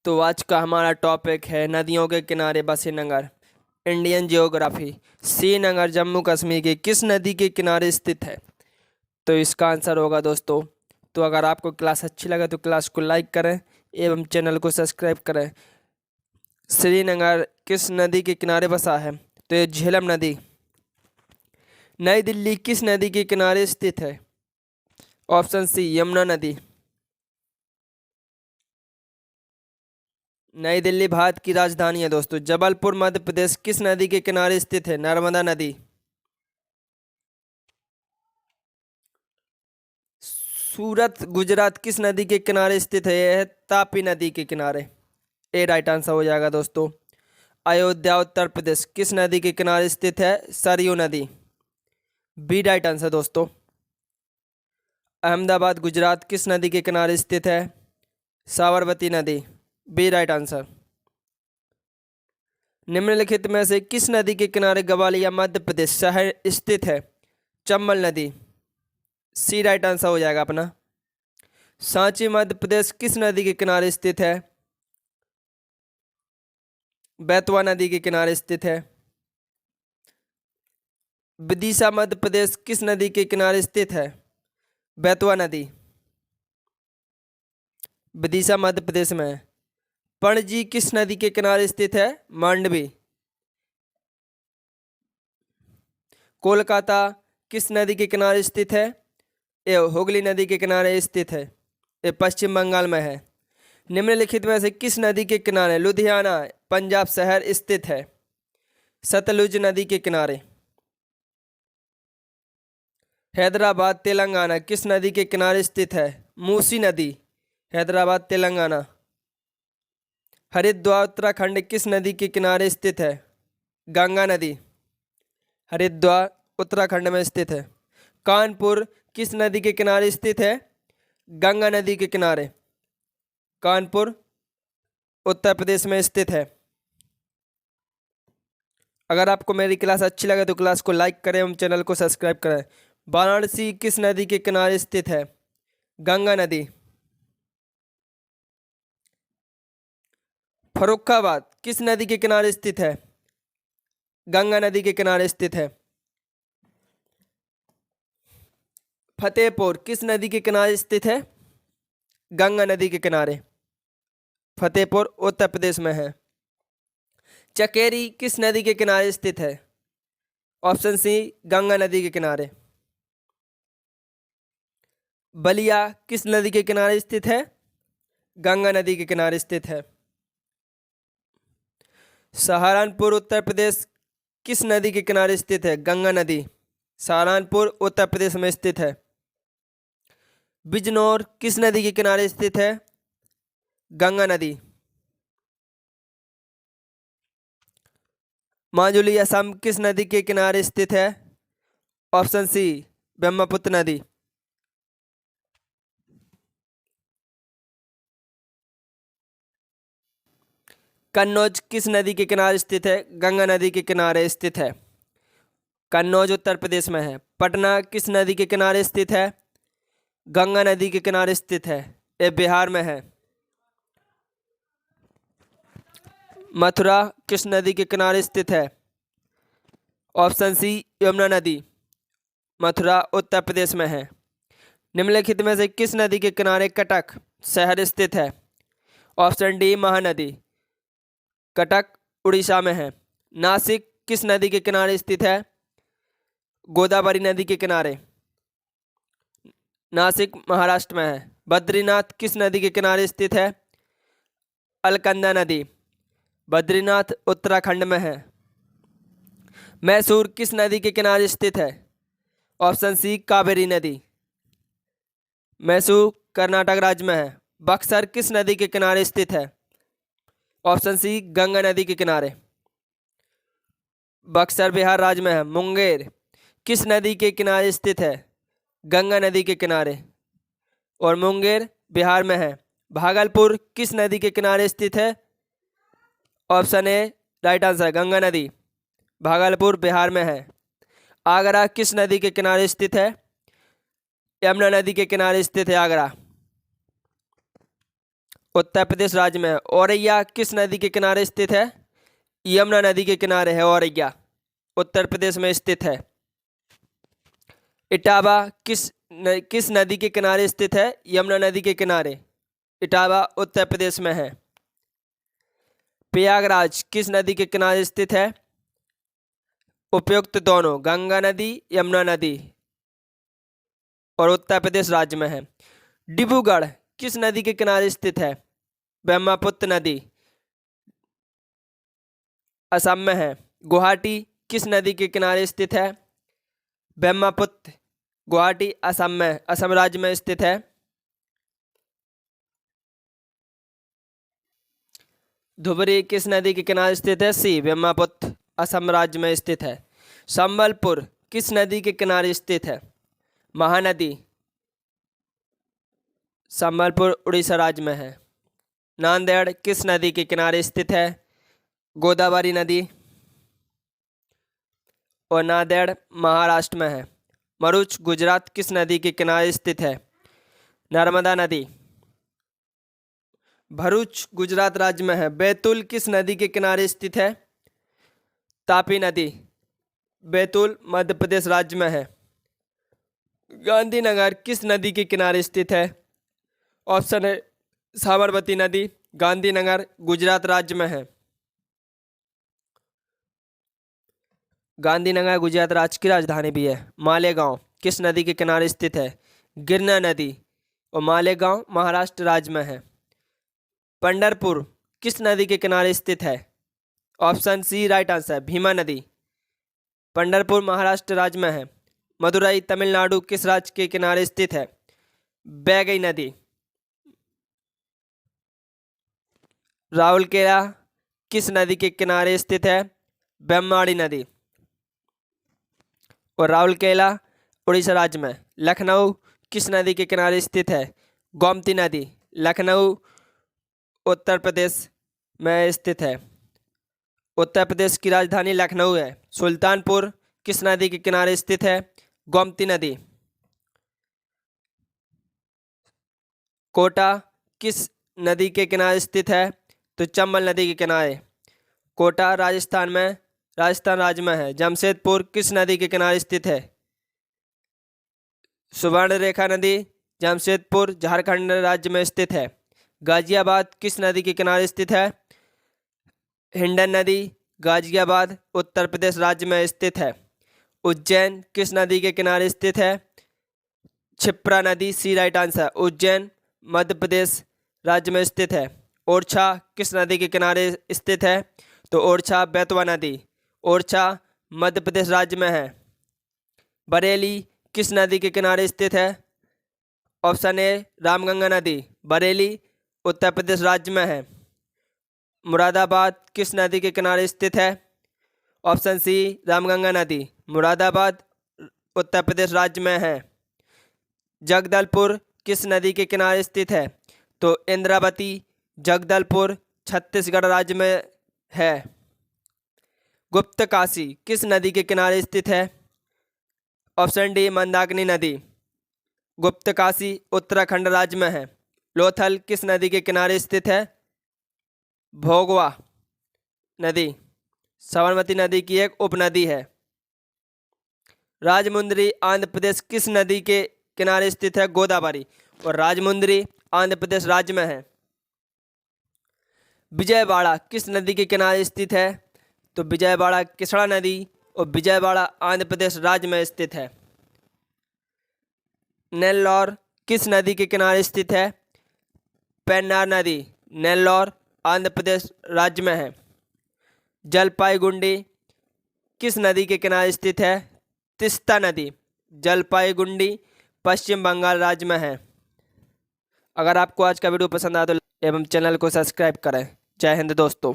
तो आज का हमारा टॉपिक है नदियों के किनारे बसे नगर। Indian geography. श्रीनगर जम्मू कश्मीर की किस नदी के किनारे स्थित है? तो इसका आंसर होगा दोस्तों। तो अगर आपको क्लास अच्छी लगे तो क्लास को लाइक करें एवं चैनल को सब्सक्राइब करें। श्रीनगर किस नदी के किनारे बसा है? तो ये झेलम नदी। नई दिल्ली किस नदी के किनारे स्थित है? ऑप्शन सी यमुना नदी। नई दिल्ली भारत की राजधानी है दोस्तों। जबलपुर मध्य प्रदेश किस नदी के किनारे स्थित है? नर्मदा नदी। सूरत गुजरात किस नदी के किनारे स्थित है? यह है तापी नदी के किनारे। ए राइट आंसर हो जाएगा दोस्तों। अयोध्या उत्तर प्रदेश किस नदी के किनारे स्थित है? सरयू नदी। बी राइट आंसर दोस्तों। अहमदाबाद गुजरात किस नदी के किनारे स्थित है? साबरमती नदी। B right answer. निम्नलिखित में से किस नदी के किनारे ग्वालियर मध्य प्रदेश शहर स्थित है? चंबल नदी। सी राइट आंसर हो जाएगा अपना। सांची मध्य प्रदेश किस नदी के किनारे स्थित है? बेतवा नदी के किनारे स्थित है। विदिशा मध्य प्रदेश किस नदी के किनारे स्थित है? बेतवा नदी। विदिशा मध्य प्रदेश में है। पणजी किस नदी के किनारे स्थित है? मांडवी। कोलकाता किस नदी के किनारे स्थित है? ये हुगली नदी के किनारे स्थित है। ये पश्चिम बंगाल में है। निम्नलिखित में से किस नदी के किनारे लुधियाना पंजाब शहर स्थित है? सतलुज नदी के किनारे। हैदराबाद तेलंगाना किस नदी के किनारे स्थित है? मूसी नदी। हैदराबाद तेलंगाना। हरिद्वार उत्तराखंड किस नदी के किनारे स्थित है? गंगा नदी। हरिद्वार उत्तराखंड में स्थित है। कानपुर किस नदी के किनारे स्थित है? गंगा नदी के किनारे। कानपुर उत्तर प्रदेश में स्थित है। अगर आपको मेरी क्लास अच्छी लगे तो क्लास को लाइक करें एवं चैनल को सब्सक्राइब करें। वाराणसी किस नदी के किनारे स्थित है? गंगा नदी। फर्रुखाबाद किस नदी के किनारे स्थित है? गंगा नदी के किनारे स्थित है। फतेहपुर किस नदी के किनारे स्थित है? गंगा नदी के किनारे। फतेहपुर उत्तर प्रदेश में है। चकेरी किस नदी के किनारे स्थित है? ऑप्शन सी गंगा नदी के किनारे। बलिया किस नदी के किनारे स्थित है? गंगा नदी के किनारे स्थित है। सहारनपुर उत्तर प्रदेश किस नदी के किनारे स्थित है? गंगा नदी। सहारनपुर उत्तर प्रदेश में स्थित है। बिजनौर किस नदी के किनारे स्थित है? गंगा नदी। माजुली असम किस नदी के किनारे स्थित है? ऑप्शन सी ब्रह्मपुत्र नदी। कन्नौज किस नदी के किनारे स्थित है? गंगा नदी के किनारे स्थित है। कन्नौज उत्तर प्रदेश में है। पटना किस नदी के किनारे स्थित है? गंगा नदी के किनारे स्थित है। ये बिहार में है। मथुरा किस नदी के किनारे स्थित है? ऑप्शन सी यमुना नदी। मथुरा उत्तर प्रदेश में है। निम्नलिखित में से किस नदी के किनारे कटक शहर स्थित है? Option D Mahanadi. कटक उड़ीसा में है। नासिक किस नदी के किनारे स्थित है? गोदावरी नदी के किनारे। नासिक महाराष्ट्र में है। बद्रीनाथ किस नदी के किनारे स्थित है? अलकनंदा नदी। बद्रीनाथ उत्तराखंड में है। मैसूर किस नदी के किनारे स्थित है? ऑप्शन सी कावेरी नदी। मैसूर कर्नाटक राज्य में है। बक्सर किस नदी के किनारे स्थित है? ऑप्शन सी गंगा नदी के किनारे। बक्सर बिहार राज्य में है। मुंगेर किस नदी के किनारे स्थित है? गंगा नदी के किनारे और मुंगेर बिहार में है। भागलपुर किस नदी के किनारे स्थित है? Option A right answer Ganga नदी। भागलपुर बिहार में है। आगरा किस नदी के किनारे स्थित है? यमुना नदी के किनारे स्थित है आगरा। उत्तर प्रदेश राज्य में है। औरैया किस नदी के किनारे स्थित है? यमुना नदी के किनारे है औरैया, उत्तर प्रदेश में स्थित है। इटावा किस नदी के किनारे स्थित है? यमुना नदी के किनारे, इटावा उत्तर प्रदेश में है। प्रयागराज किस नदी के किनारे स्थित है? उपयुक्त दोनों, गंगा नदी, यमुना नदी, और उत्तर प्रदेश राज्य में है। डिब्रूगढ़ किस नदी के किनारे स्थित है? ब्रह्मपुत्र नदी, असम में है। गुवाहाटी किस नदी के किनारे स्थित है? ब्रह्मपुत्र, गुवाहाटी असम में, असम राज्य में स्थित है। धुबरी किस नदी के किनारे स्थित है? सी, ब्रह्मपुत्र, असम राज्य में स्थित है। संबलपुर किस नदी के किनारे स्थित है? महानदी, संबलपुर उड़ीसा राज्य में है। नांदेड़ किस नदी के किनारे स्थित है? गोदावरी नदी, और नांदेड़ महाराष्ट्र में है। भरूच गुजरात किस नदी के किनारे स्थित है? नर्मदा नदी, भरूच गुजरात राज्य में है। बैतूल किस नदी के किनारे स्थित है? तापी नदी, बैतूल मध्य प्रदेश राज्य में है। गांधीनगर किस नदी के किनारे स्थित है? ऑप्शन है साबरमती नदी, गांधीनगर गुजरात राज्य में है। गांधीनगर गुजरात राज्य की राजधानी भी है। मालेगांव किस नदी के किनारे स्थित है? गिरना नदी, और मालेगांव महाराष्ट्र राज्य में है। पंढरपुर किस नदी के किनारे स्थित है? Option C right answer, Bhima नदी, पंढरपुर महाराष्ट्र राज्य में है। मदुरई तमिलनाडु किस राज्य के किनारे स्थित है? बैगई नदी। राउरकेला किस नदी के किनारे स्थित है? ब्रह्मणी नदी, और राउरकेला उड़ीसा राज्य में। लखनऊ किस नदी के किनारे स्थित है? गोमती नदी, लखनऊ उत्तर प्रदेश में स्थित है। उत्तर प्रदेश की राजधानी लखनऊ है। सुल्तानपुर किस नदी के किनारे स्थित है? गोमती नदी। कोटा किस नदी के किनारे स्थित है? तो चंबल नदी के किनारे, कोटा राजस्थान में, राजस्थान राज्य में है। जमशेदपुर किस नदी के किनारे स्थित है? सुवर्णरेखा नदी, जमशेदपुर झारखंड राज्य में स्थित है। गाजियाबाद किस नदी के किनारे स्थित है? हिंडन नदी, गाजियाबाद उत्तर प्रदेश राज्य में स्थित है। उज्जैन किस नदी के किनारे स्थित है? क्षिप्रा नदी, सी राइट आंसर, उज्जैन मध्य प्रदेश राज्य में स्थित है। ओरछा किस नदी के किनारे स्थित है? तो ओरछा बेतवा नदी, ओरछा मध्य प्रदेश राज्य में है। बरेली किस नदी के किनारे स्थित है? ऑप्शन ए रामगंगा नदी, बरेली उत्तर प्रदेश राज्य में है। मुरादाबाद किस नदी के किनारे स्थित है? ऑप्शन सी रामगंगा नदी, मुरादाबाद उत्तर प्रदेश राज्य में है। जगदलपुर किस नदी के किनारे स्थित है? तो इंद्रावती, जगदलपुर छत्तीसगढ़ राज्य में है। गुप्तकाशी किस नदी के किनारे स्थित है? ऑप्शन डी मंदाकिनी नदी, गुप्तकाशी उत्तराखंड राज्य में है। लोथल किस नदी के किनारे स्थित है? भोगवा नदी, साबरमती नदी की एक उपनदी है। राजमुंद्री आंध्र प्रदेश किस नदी के किनारे स्थित है? गोदावरी, और राजमुंद्री आंध्र प्रदेश राज्य में है। विजयवाड़ा किस नदी के किनारे स्थित है? तो विजयवाड़ा किसड़ा नदी, और विजयवाड़ा आंध्र प्रदेश राज्य में स्थित है। नेल्लौर किस नदी के किनारे स्थित है? पेन्नार नदी, नेल्लौर आंध्र प्रदेश राज्य में है। जलपाईगुंडी किस नदी के किनारे स्थित है? तीस्ता नदी, जलपाईगुंडी पश्चिम बंगाल राज्य में है। अगर आपको आज का वीडियो पसंद आया तो एवं चैनल को सब्सक्राइब करें। जय हिंद दोस्तों।